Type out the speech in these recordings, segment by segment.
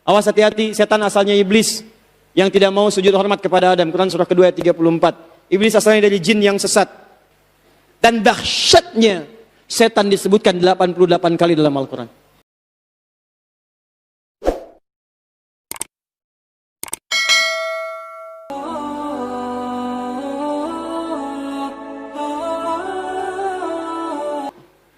Awas hati-hati, setan asalnya iblis yang tidak mau sujud hormat kepada Adam. Quran surah kedua ayat 34. Iblis asalnya dari jin yang sesat. Dan dahsyatnya setan disebutkan 88 kali dalam Al-Quran.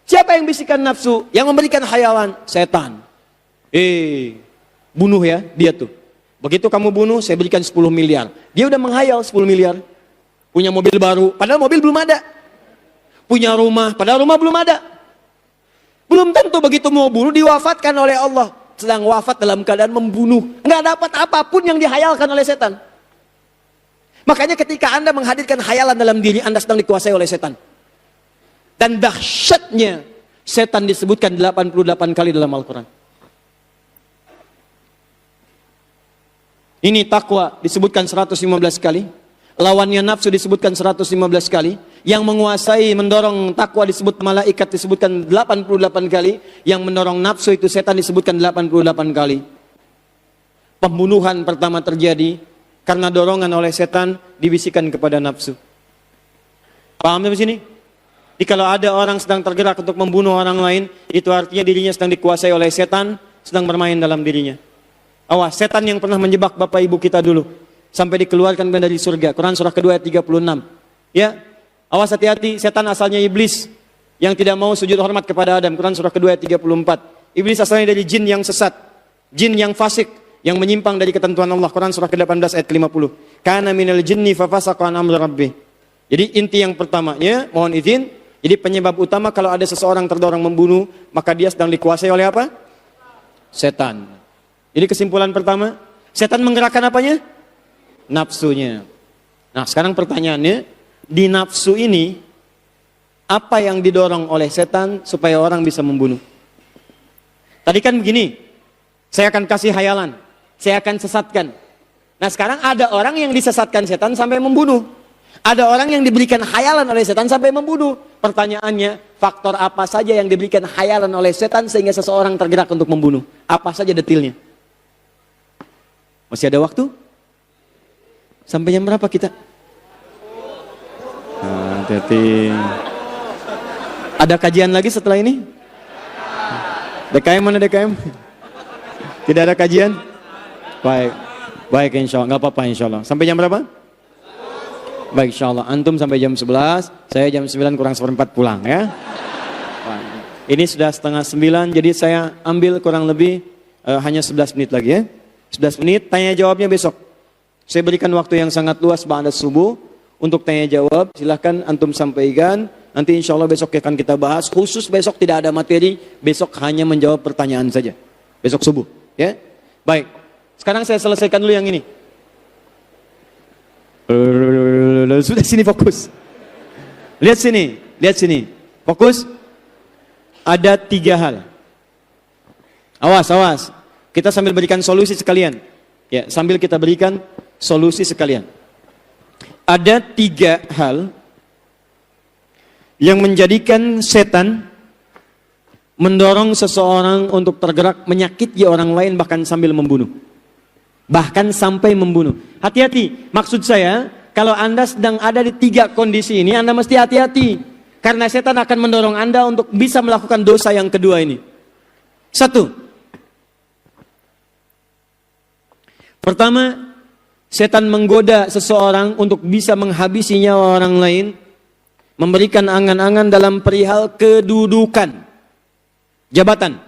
Siapa yang bisikan nafsu? Yang memberikan hayawan? Setan. Bunuh ya, dia tuh. Begitu kamu bunuh, saya berikan 10 miliar. Dia udah menghayal 10 miliar. Punya mobil baru, padahal mobil belum ada. Punya rumah, padahal rumah belum ada. Belum tentu begitu mau bunuh, diwafatkan oleh Allah. Sedang wafat dalam keadaan membunuh. Nggak dapat apapun yang dihayalkan oleh setan. Makanya ketika Anda menghadirkan hayalan dalam diri, Anda sedang dikuasai oleh setan. Dan dahsyatnya setan disebutkan 88 kali dalam Al-Quran. Ini takwa disebutkan 115 kali. Lawannya nafsu disebutkan 115 kali. Yang menguasai mendorong takwa disebut malaikat disebutkan 88 kali. Yang mendorong nafsu itu setan disebutkan 88 kali. Pembunuhan pertama terjadi karena dorongan oleh setan dibisikkan kepada nafsu. Paham sampai sini? Jadi kalau ada orang sedang tergerak untuk membunuh orang lain, itu artinya dirinya sedang dikuasai oleh setan, sedang bermain dalam dirinya. Awas, setan yang pernah menjebak bapak ibu kita dulu, sampai dikeluarkan dari surga. Quran surah kedua ayat 36. Ya, awas hati-hati, setan asalnya iblis yang tidak mau sujud hormat kepada Adam. Quran surah kedua ayat 34. Iblis asalnya dari jin yang sesat, jin yang fasik, yang menyimpang dari ketentuan Allah. Quran surah ke-18 ayat 50. Kana minal jinni fafasaqa an amri rabbih. Jadi inti yang pertamanya, mohon izin. Jadi penyebab utama kalau ada seseorang terdorong membunuh, maka dia sedang dikuasai oleh apa? Setan. Jadi kesimpulan pertama, setan menggerakkan apanya? Nafsunya. Nah sekarang pertanyaannya, di nafsu ini, apa yang didorong oleh setan supaya orang bisa membunuh? Tadi kan begini, saya akan kasih hayalan, saya akan sesatkan. Nah sekarang ada orang yang disesatkan setan sampai membunuh. Ada orang yang diberikan hayalan oleh setan sampai membunuh. Pertanyaannya, faktor apa saja yang diberikan hayalan oleh setan sehingga seseorang tergerak untuk membunuh? Apa saja detailnya? Masih ada waktu? Sampai jam berapa kita? Hati-hati. Ada kajian lagi setelah ini? DKM mana DKM? Tidak ada kajian? Baik. Baik insya Allah. Gak apa-apa insya Allah. Sampai jam berapa? Baik insya Allah, antum sampai jam 11, saya jam 9 kurang seperempat pulang ya. Ini sudah setengah 9, jadi saya ambil kurang lebih hanya 11 menit lagi ya. 11 menit, tanya jawabnya besok. Saya berikan waktu yang sangat luas ba'da subuh untuk tanya jawab, silahkan antum sampaikan. Nanti insya Allah besok akan kita bahas, khusus besok tidak ada materi, besok hanya menjawab pertanyaan saja. Besok subuh ya. Baik, sekarang saya selesaikan dulu yang ini. Sudah sini fokus. Lihat sini, fokus. Ada 3 hal. Awas. Kita sambil berikan solusi sekalian. Ya, sambil kita berikan solusi sekalian. Ada 3 hal yang menjadikan setan mendorong seseorang untuk tergerak menyakiti orang lain bahkan sambil membunuh. Bahkan sampai membunuh. Hati-hati, maksud saya, kalau Anda sedang ada di 3 kondisi ini, Anda mesti hati-hati. Karena setan akan mendorong Anda untuk bisa melakukan dosa yang kedua ini. 1. Pertama, setan menggoda seseorang untuk bisa menghabisi nyawa orang lain, memberikan angan-angan dalam perihal kedudukan, jabatan.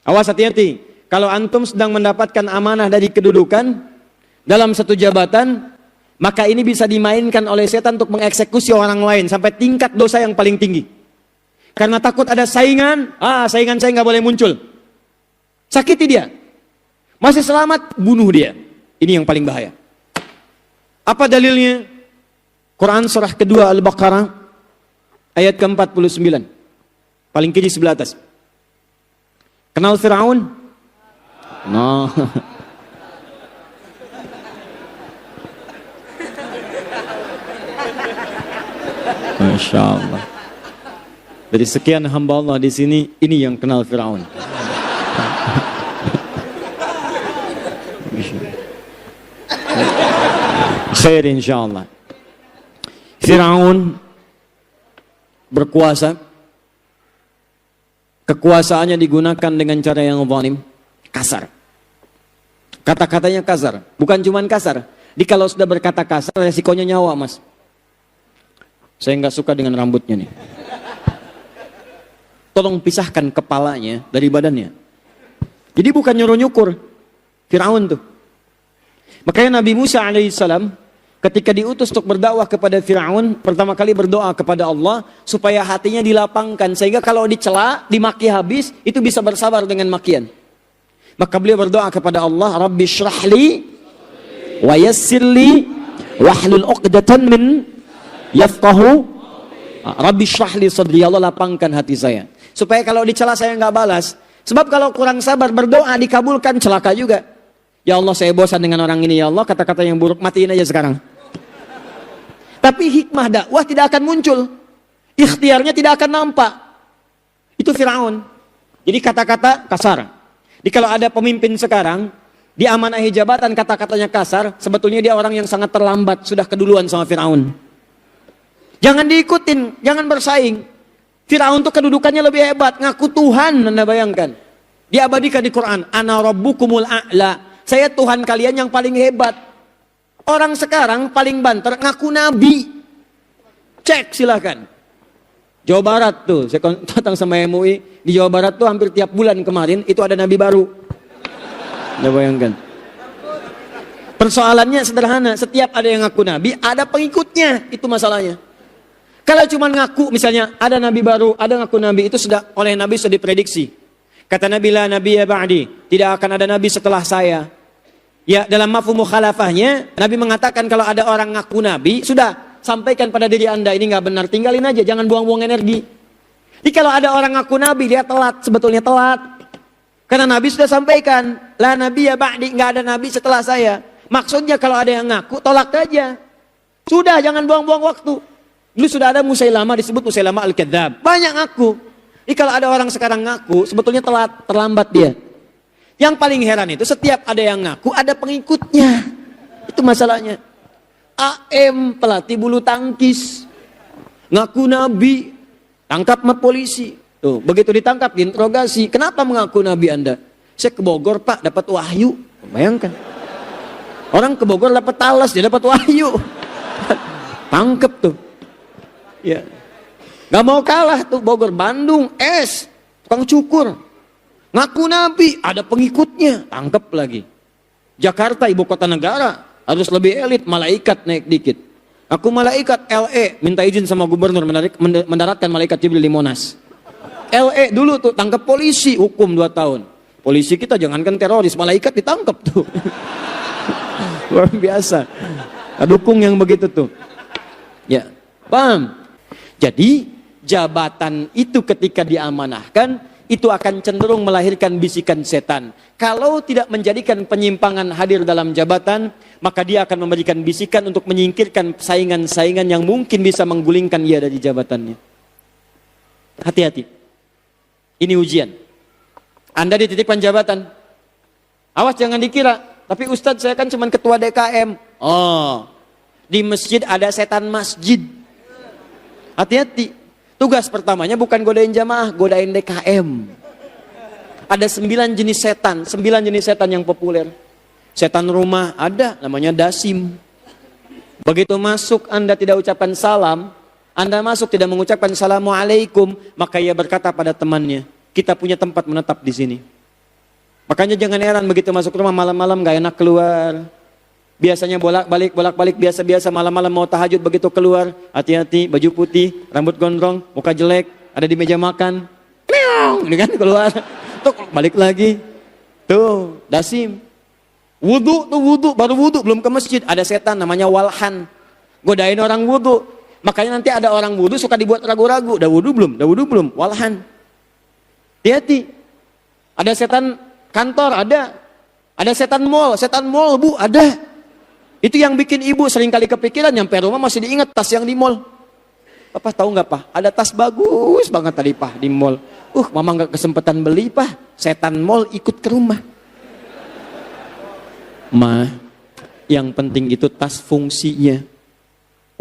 Awas hati-hati. Kalau antum sedang mendapatkan amanah dari kedudukan dalam satu jabatan, maka ini bisa dimainkan oleh setan untuk mengeksekusi orang lain sampai tingkat dosa yang paling tinggi. Karena takut ada saingan, saingan saya nggak boleh muncul. Sakiti dia. Masih selamat, bunuh dia. Ini yang paling bahaya. Apa dalilnya? Quran surah kedua Al-Baqarah ayat ke-49. Paling kiri sebelah atas. Kenal Fir'aun? No. Masya Allah. Dari sekian hamba Allah di sini, ini yang kenal Fir'aun. Khair insyaallah. Firaun berkuasa. Kekuasaannya digunakan dengan cara yang zalim, kasar. Kata-katanya kasar, bukan cuman kasar. Kalau sudah berkata kasar, resikonya nyawa, Mas. Saya nggak suka dengan rambutnya nih. Tolong pisahkan kepalanya dari badannya. Jadi bukan nyuruh-nyukur. Firaun tuh. Makanya Nabi Musa alaihissalam ketika diutus untuk berdakwah kepada Firaun, pertama kali berdoa kepada Allah supaya hatinya dilapangkan sehingga kalau dicela, dimaki habis, itu bisa bersabar dengan makian. Maka beliau berdoa kepada Allah, Rabbi syrahli wa yassirli wahlul 'uqdatan min yafqahu. Rabbi syrahli sadri, Allah lapangkan hati saya supaya kalau dicela saya nggak balas. Sebab kalau kurang sabar berdoa dikabulkan, celaka juga. Ya Allah, saya bosan dengan orang ini, ya Allah, kata-kata yang buruk matiin aja sekarang. Tapi hikmah dakwah tidak akan muncul. Ikhtiarnya tidak akan nampak. Itu Firaun. Jadi kata-kata kasar. Jadi kalau ada pemimpin sekarang, diamanahi jabatan kata-katanya kasar, sebetulnya dia orang yang sangat terlambat, sudah keduluan sama Firaun. Jangan diikutin, jangan bersaing. Firaun itu kedudukannya lebih hebat, ngaku Tuhan, Anda bayangkan. Diabadikan di Quran, Ana Rabbukumul A'la. Saya Tuhan kalian yang paling hebat. Orang sekarang paling banter ngaku Nabi. Cek silahkan. Jawa Barat tuh, saya datang sama MUI, di Jawa Barat tuh hampir tiap bulan kemarin itu ada Nabi baru. Anda bayangkan. Persoalannya sederhana, setiap ada yang ngaku Nabi, ada pengikutnya, itu masalahnya. Kalau cuma ngaku, misalnya ada Nabi baru, ada ngaku Nabi, itu sudah oleh Nabi sudah diprediksi. Kata Nabi, la Nabi ya ba'di, tidak akan ada Nabi setelah saya. Ya, dalam mafhum mukhalafahnya, Nabi mengatakan kalau ada orang ngaku Nabi, sudah, sampaikan pada diri Anda, ini nggak benar, tinggalin aja, jangan buang-buang energi. Jadi kalau ada orang ngaku Nabi, dia telat, sebetulnya telat. Karena Nabi sudah sampaikan, la Nabi ya ba'di, nggak ada Nabi setelah saya. Maksudnya kalau ada yang ngaku, tolak aja. Sudah, jangan buang-buang waktu. Dulu sudah ada Musailamah, disebut Musailamah Al-Kadzdzab. Banyak ngaku. Jadi kalau ada orang sekarang ngaku, sebetulnya telat, terlambat dia. Yang paling heran itu setiap ada yang ngaku, ada pengikutnya. Itu masalahnya. AM, pelatih bulu tangkis. Ngaku Nabi, tangkap sama polisi. Tuh, begitu ditangkap, diinterogasi. Kenapa mengaku Nabi Anda? Saya ke Bogor, Pak, dapat wahyu. Bayangkan. Orang ke Bogor dapat talas, dia dapat wahyu. Tangkep tuh. Ya, nggak mau kalah tuh Bogor, Bandung, tukang cukur, ngaku Nabi, ada pengikutnya, tangkep lagi. Jakarta ibu kota negara, harus lebih elit, malaikat naik dikit. Aku malaikat LE, minta izin sama gubernur mendaratkan malaikat Jibril di Monas. LE dulu tuh tangkap polisi, hukum 2 tahun. Polisi kita jangankan teroris, malaikat ditangkap tuh. Luar biasa. Dukung yang begitu tuh. Ya, paham? Jadi jabatan itu ketika diamanahkan itu akan cenderung melahirkan bisikan setan. Kalau tidak menjadikan penyimpangan hadir dalam jabatan, maka dia akan memberikan bisikan untuk menyingkirkan saingan-saingan yang mungkin bisa menggulingkan ia dari jabatannya. Hati-hati. Ini ujian. Anda dititipkan jabatan. Awas jangan dikira, tapi Ustadz saya kan cuma ketua DKM. Oh, di masjid ada setan masjid. Hati-hati. Tugas pertamanya bukan godain jamaah, godain DKM. Ada 9 jenis setan, 9 jenis setan yang populer. Setan rumah ada, namanya dasim. Begitu masuk Anda tidak ucapkan salam, Anda masuk tidak mengucapkan assalamualaikum, maka ia berkata pada temannya, kita punya tempat menetap di sini. Makanya jangan heran begitu masuk rumah malam-malam gak enak keluar. Biasanya bolak-balik biasa-biasa, malam-malam mau tahajud begitu keluar, hati-hati, baju putih, rambut gondrong, muka jelek, ada di meja makan. Ini kan keluar. Tuh balik lagi. Tuh, dasim. Wudu, baru wudu belum ke masjid, ada setan namanya walhan. Godain orang wudu. Makanya nanti ada orang wudu suka dibuat ragu-ragu, udah wudu belum? Walhan. Hati-hati. Ada setan kantor, ada setan mall, Bu, ada. Itu yang bikin ibu sering kali kepikiran, nyampe rumah masih diingat tas yang di mall. Papa tahu nggak, Pak? Ada tas bagus banget tadi, Pak, di mall. Mama nggak kesempatan beli, Pak. Setan mall ikut ke rumah. Ma, yang penting itu tas fungsinya.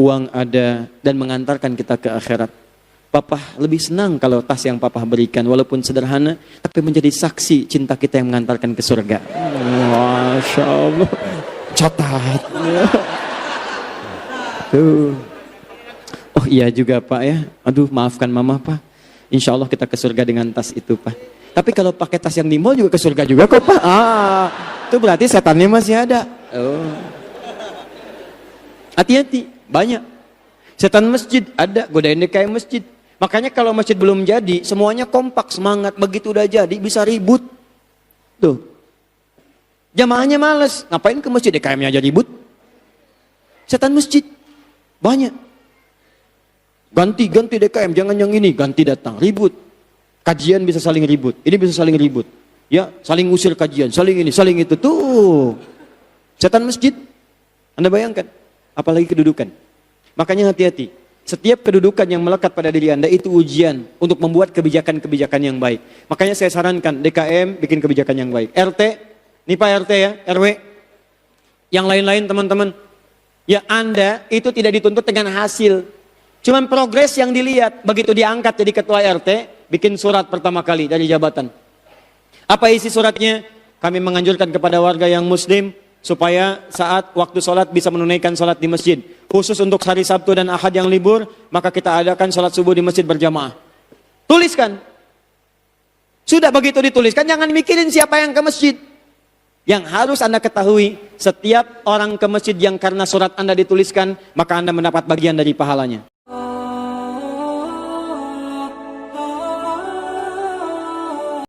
Uang ada dan mengantarkan kita ke akhirat. Papa lebih senang kalau tas yang papa berikan walaupun sederhana, tapi menjadi saksi cinta kita yang mengantarkan ke surga. Masya Allah. Catat. Tuh. Oh iya juga Pak ya. Aduh maafkan mama Pak. Insya Allah kita ke surga dengan tas itu Pak. Tapi kalau pakai tas yang di mall juga ke surga juga kok Pak. Itu berarti setannya masih ada. Oh. Hati-hati, banyak. Setan masjid ada, godain DKM masjid. Makanya kalau masjid belum jadi, semuanya kompak, semangat. Begitu udah jadi, bisa ribut. Tuh. Jamaahnya males. Ngapain ke masjid? DKM-nya aja ribut. Setan masjid. Banyak. Ganti DKM, jangan yang ini. Ganti datang, ribut. Kajian bisa saling ribut. Ini bisa saling ribut. Ya, saling usir kajian, saling ini, saling itu. Tuh. Setan masjid. Anda bayangkan. Apalagi kedudukan. Makanya hati-hati. Setiap kedudukan yang melekat pada diri Anda itu ujian untuk membuat kebijakan-kebijakan yang baik. Makanya saya sarankan DKM bikin kebijakan yang baik. RT, nih Pak RT ya, RW. Yang lain-lain teman-teman. Ya Anda itu tidak dituntut dengan hasil. Cuman progres yang dilihat. Begitu diangkat jadi ketua RT, bikin surat pertama kali dari jabatan. Apa isi suratnya? Kami menganjurkan kepada warga yang muslim supaya saat waktu sholat bisa menunaikan sholat di masjid. Khusus untuk hari Sabtu dan Ahad yang libur, maka kita adakan sholat subuh di masjid berjamaah. Tuliskan. Sudah begitu dituliskan, jangan mikirin siapa yang ke masjid. Yang harus Anda ketahui, setiap orang ke masjid yang karena surat Anda dituliskan, maka Anda mendapat bagian dari pahalanya.